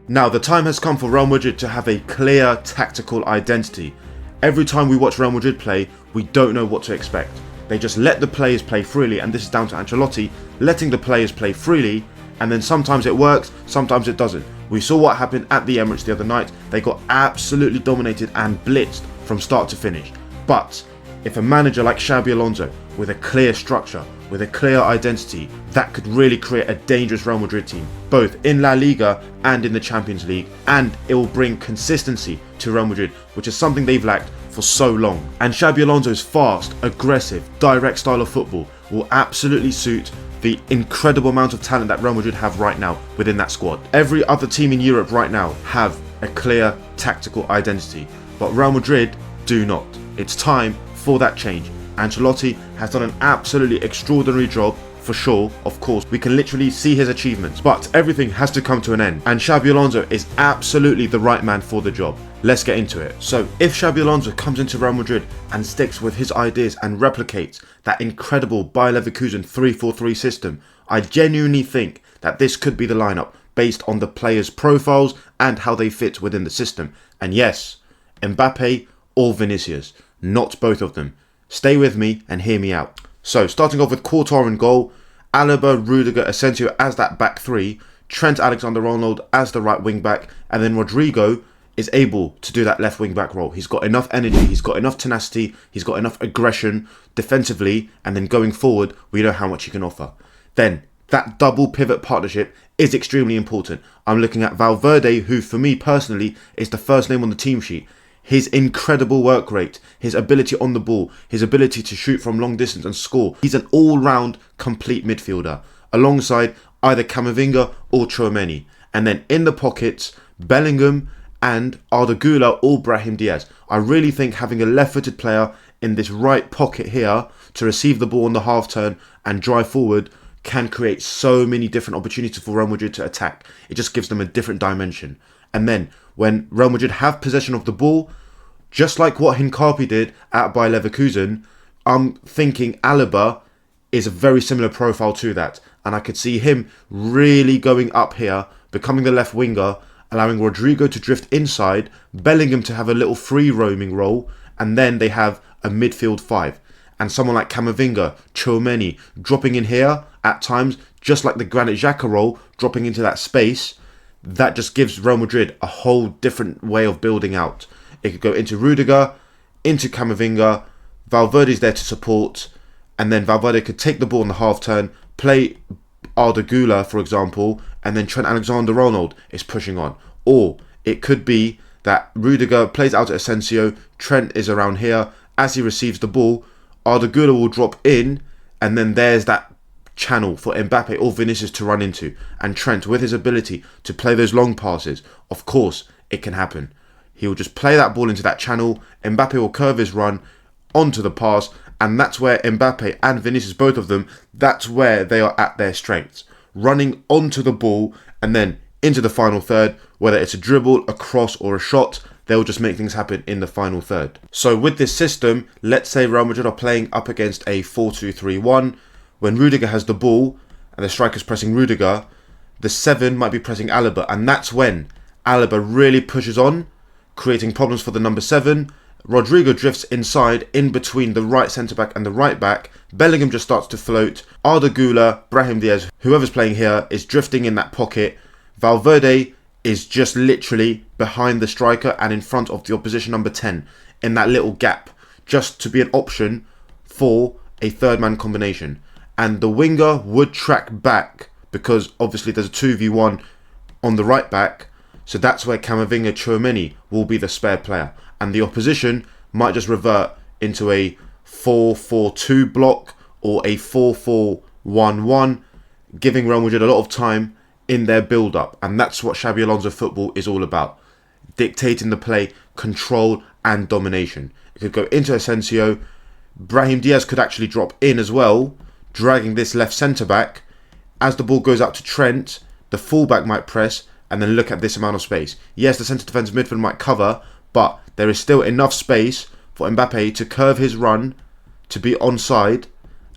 Now, the time has come for Real Madrid to have a clear tactical identity. Every time we watch Real Madrid play, we don't know what to expect. They just let the players play freely, and this is down to Ancelotti letting the players play freely, and then sometimes it works, sometimes it doesn't. We saw what happened at the Emirates the other night. They got absolutely dominated and blitzed from start to finish. But if a manager like Xabi Alonso, with a clear structure, with a clear identity, that could really create a dangerous Real Madrid team, both in La Liga and in the Champions League, and it will bring consistency to Real Madrid, which is something they've lacked for so long. And Xabi Alonso's fast, aggressive, direct style of football will absolutely suit the incredible amount of talent that Real Madrid have right now within that squad. Every other team in Europe right now have a clear tactical identity, but Real Madrid do not. It's time for that change. Ancelotti has done an absolutely extraordinary job, for sure. Of course, we can literally see his achievements, but everything has to come to an end, and Xabi Alonso is absolutely the right man for the job. Let's get into it. So if Xabi Alonso comes into Real Madrid and sticks with his ideas and replicates that incredible Bayer Leverkusen 3-4-3 system, I genuinely think that this could be the lineup based on the players' profiles and how they fit within the system. And yes, Mbappe or Vinicius, not both of them. Stay with me and hear me out. So, starting off with Courtois in goal, Alaba, Rudiger, Asensio as that back three, Trent Alexander-Arnold as the right wing back, and then Rodrigo is able to do that left wing back role. He's got enough energy, he's got enough tenacity, he's got enough aggression defensively, and then going forward, we know how much he can offer. Then, that double pivot partnership is extremely important. I'm looking at Valverde, who for me personally is the first name on the team sheet. His incredible work rate, his ability on the ball, his ability to shoot from long distance and score. He's an all-round complete midfielder, alongside either Camavinga or Tchouaméni. And then in the pockets, Bellingham and Arda Güler or Brahim Diaz. I really think having a left-footed player in this right pocket here to receive the ball on the half-turn and drive forward can create so many different opportunities for Real Madrid to attack. It just gives them a different dimension. And then when Real Madrid have possession of the ball, just like what Hincapi did at Bayer Leverkusen, I'm thinking Alaba is a very similar profile to that. And I could see him really going up here, becoming the left winger, allowing Rodrigo to drift inside, Bellingham to have a little free roaming role, and then they have a midfield five. And someone like Camavinga, Tchouaméni, dropping in here at times, just like the Granit Xhaka role, dropping into that space. That just gives Real Madrid a whole different way of building out. It could go into Rudiger, into Camavinga, Valverde's there to support, and then Valverde could take the ball in the half turn, play Arda Güler, for example, and then Trent Alexander-Arnold is pushing on. Or it could be that Rudiger plays out to Asensio, Trent is around here. As he receives the ball, Arda Güler will drop in, and then there's that channel for Mbappe or Vinicius to run into, and Trent, with his ability to play those long passes, of course it can happen. He will just play that ball into that channel, Mbappe will curve his run onto the pass, and that's where Mbappe and Vinicius, both of them, that's where they are at their strengths. Running onto the ball and then into the final third, whether it's a dribble, a cross or a shot, they'll just make things happen in the final third. So with this system, let's say Real Madrid are playing up against a 4-2-3-1. When Rudiger has the ball and the striker's pressing Rudiger, the 7 might be pressing Alaba, and that's when Alaba really pushes on, creating problems for the number 7. Rodrigo drifts inside in between the right centre-back and the right-back. Bellingham just starts to float. Arda Güler, Brahim Diaz, whoever's playing here, is drifting in that pocket. Valverde is just literally behind the striker and in front of the opposition number 10 in that little gap, just to be an option for a third-man combination. And the winger would track back because obviously there's a 2v1 on the right back. So that's where Camavinga Tchouaméni will be the spare player. And the opposition might just revert into a 4-4-2 block or a 4-4-1-1, giving Real Madrid a lot of time in their build-up. And that's what Xabi Alonso football is all about. Dictating the play, control and domination. It could go into Asensio. Brahim Diaz could actually drop in as well, dragging this left centre-back. As the ball goes out to Trent, the full-back might press, and then look at this amount of space. Yes, the centre defensive midfield might cover, but there is still enough space for Mbappe to curve his run, to be onside,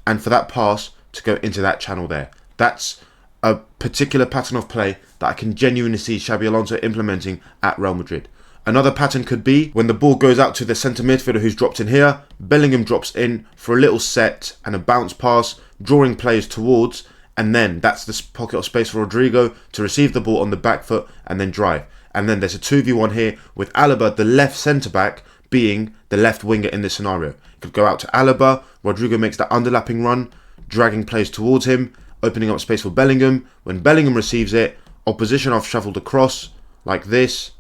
and for that pass to go into that channel there. That's a particular pattern of play that I can genuinely see Xabi Alonso implementing at Real Madrid. Another pattern could be when the ball goes out to the centre midfielder who's dropped in here, Bellingham drops in for a little set and a bounce pass, drawing players towards, and then that's the pocket of space for Rodrigo to receive the ball on the back foot and then drive. And then there's a 2v1 here with Alaba, the left centre-back, being the left winger in this scenario. It could go out to Alaba, Rodrigo makes that underlapping run, dragging players towards him, opening up space for Bellingham. When Bellingham receives it, opposition are shuffled across like this.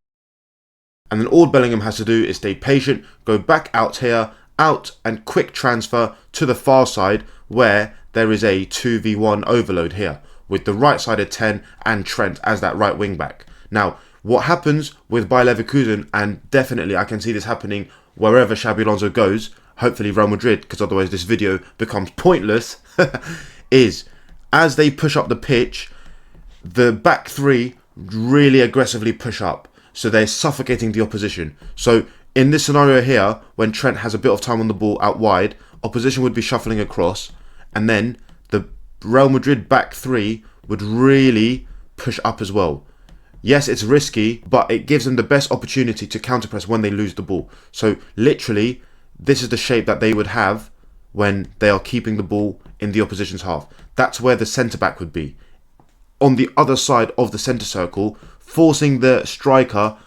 And then all Bellingham has to do is stay patient, go back out here, out and quick transfer to the far side where there is a 2v1 overload here with the right-sided 10 and Trent as that right wing back. Now, what happens with Bayer Leverkusen, and definitely I can see this happening wherever Xabi Alonso goes, hopefully Real Madrid, because otherwise this video becomes pointless, is as they push up the pitch, the back three really aggressively push up. So they're suffocating the opposition. So in this scenario here, when Trent has a bit of time on the ball out wide, opposition would be shuffling across, and then the Real Madrid back three would really push up as well. Yes, it's risky, but it gives them the best opportunity to counterpress when they lose the ball. So literally, this is the shape that they would have when they are keeping the ball in the opposition's half. That's where the centre-back would be. On the other side of the centre circle, forcing the striker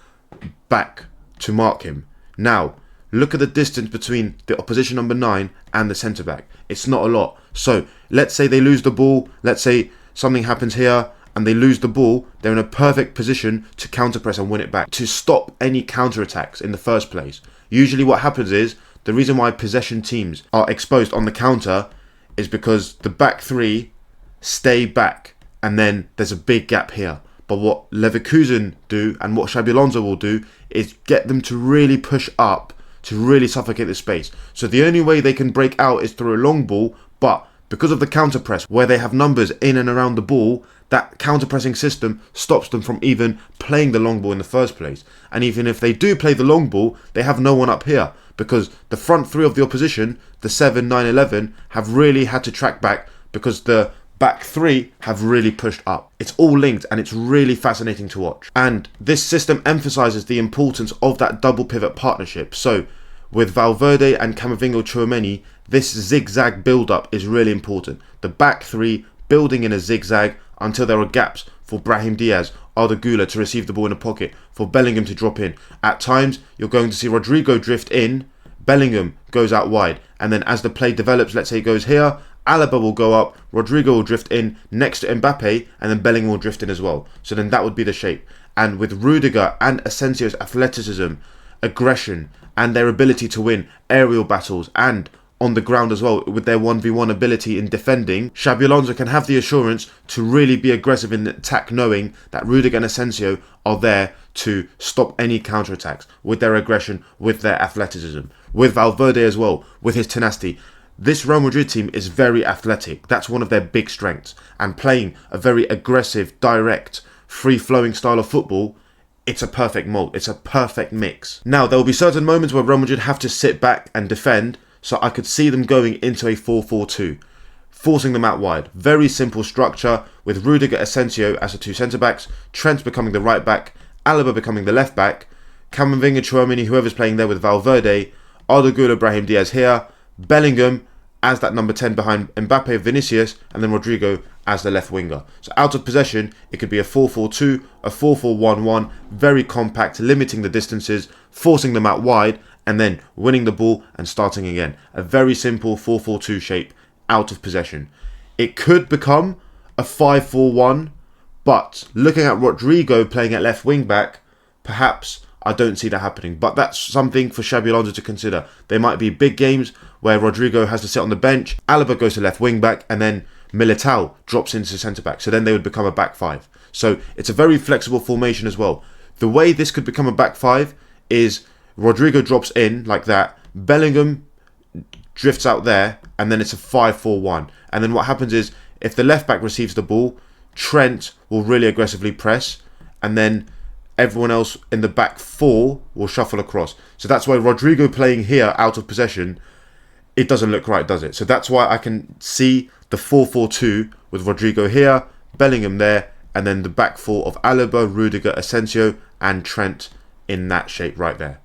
back to mark him. Now, look at the distance between the opposition number 9 and the centre-back. It's not a lot. So, let's say they lose the ball. Let's say something happens here and they lose the ball. They're in a perfect position to counter-press and win it back, to stop any counter-attacks in the first place. Usually what happens is, the reason why possession teams are exposed on the counter is because the back three stay back and then there's a big gap here. But what Leverkusen do and what Xabi Alonso will do is get them to really push up, to really suffocate the space. So the only way they can break out is through a long ball, but because of the counter press where they have numbers in and around the ball, that counter pressing system stops them from even playing the long ball in the first place. And even if they do play the long ball, they have no one up here because the front three of the opposition, the 7, 9, 11, have really had to track back because the back three have really pushed up. It's all linked and it's really fascinating to watch. And this system emphasizes the importance of that double pivot partnership. So with Valverde and Camavinga-Tchouameni, this zigzag build-up is really important. The back three building in a zigzag until there are gaps for Brahim Diaz, Arda Güler to receive the ball in a pocket, for Bellingham to drop in. At times, you're going to see Rodrigo drift in, Bellingham goes out wide, and then as the play develops, let's say it goes here, Alaba will go up, Rodrigo will drift in next to Mbappe, and then Bellingham will drift in as well. So then that would be the shape. And with Rudiger and Asensio's athleticism, aggression, and their ability to win aerial battles and on the ground as well, with their 1v1 ability in defending, Xabi Alonso can have the assurance to really be aggressive in attack, knowing that Rudiger and Asensio are there to stop any counterattacks with their aggression, with their athleticism. With Valverde as well, with his tenacity. This Real Madrid team is very athletic. That's one of their big strengths. And playing a very aggressive, direct, free-flowing style of football, it's a perfect mold. It's a perfect mix. Now, there will be certain moments where Real Madrid have to sit back and defend, so I could see them going into a 4-4-2, forcing them out wide. Very simple structure with Rudiger, Asensio as the two centre-backs, Trent becoming the right back, Alaba becoming the left back, Camavinga, Tchouameni, whoever's playing there with Valverde, Arda Güler, Brahim Diaz here, Bellingham as that number 10 behind Mbappe, Vinicius, and then Rodrigo as the left winger. So out of possession, it could be a 4-4-2, a 4-4-1-1, very compact, limiting the distances, forcing them out wide, and then winning the ball and starting again. A very simple 4-4-2 shape out of possession. It could become a 5-4-1, but looking at Rodrigo playing at left wing back, perhaps I don't see that happening. But that's something for Xabi Alonso to consider. There might be big games where Rodrigo has to sit on the bench, Alaba goes to left wing back, and then Militao drops into centre back. So then they would become a back five. So it's a very flexible formation as well. The way this could become a back five is Rodrigo drops in like that, Bellingham drifts out there, and then it's a 5-4-1. And then what happens is, if the left back receives the ball, Trent will really aggressively press, and then everyone else in the back four will shuffle across. So that's why Rodrigo playing here out of possession, it doesn't look right, does it? So that's why I can see the 4-4-2 with Rodrigo here, Bellingham there, and then the back four of Alaba, Rudiger, Asensio and Trent in that shape right there.